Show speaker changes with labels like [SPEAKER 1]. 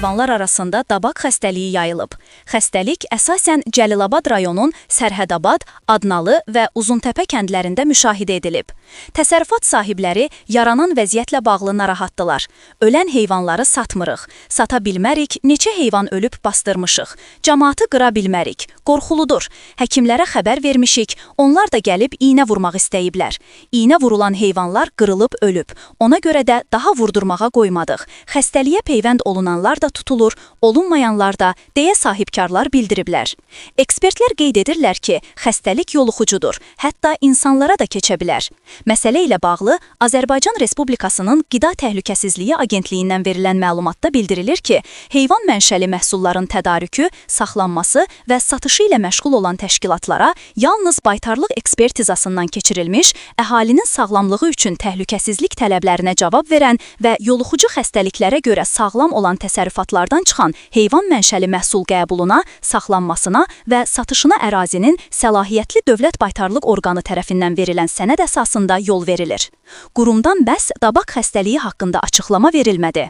[SPEAKER 1] heyvanlar arasında dabaq xəstəliyi yayılıb. Xəstəlik əsasən Cəlilabad rayonun Sərhədabad, Adnalı və Uzuntəpə kəndlərində müşahidə edilib. Təsərrüfat sahibləri yaranan vəziyyətlə bağlı narahatdılar. Ölən heyvanları satmırıq, sata bilmərik, neçə heyvan ölüb bastırmışıq, cəmaatı qıra bilmərik, qorxuludur. Həkimlərə xəbər vermişik, onlar da gəlib iynə vurmaq istəyiblər. İynə vurulan heyvanlar qırılıb ölüb. Ona görə də daha vurdurmağa qoymadıq. Xəstəliyə peyvənd olunanlar da tutulur, olunmayanlar da, deyə sahibkarlar bildiriblər. Ekspertlər qeyd edirlər ki, xəstəlik yoluxucudur, hətta insanlara da keçə bilər. Məsələ ilə bağlı Azərbaycan Respublikasının Qida Təhlükəsizliyi Agentliyindən verilən məlumatda bildirilir ki, heyvan mənşəli məhsulların tədarükü, saxlanması və satışı ilə məşğul olan təşkilatlara yalnız baytarlıq ekspertizasından keçirilmiş, əhalinin sağlamlığı üçün təhlükəsizlik tələblərinə cavab verən və yoluxucu xəstəliklərə görə sağlam olan təsərrüfatlardan çıxan heyvan mənşəli məhsul qəbuluna, saxlanmasına və satışına ərazinin səlahiyyətli dövlət baytarlıq orqanı tərəfindən verilən sənəd əsasında yol verilir. Qurumdan bəs dabaq xəstəliyi haqqında açıqlama verilmədi.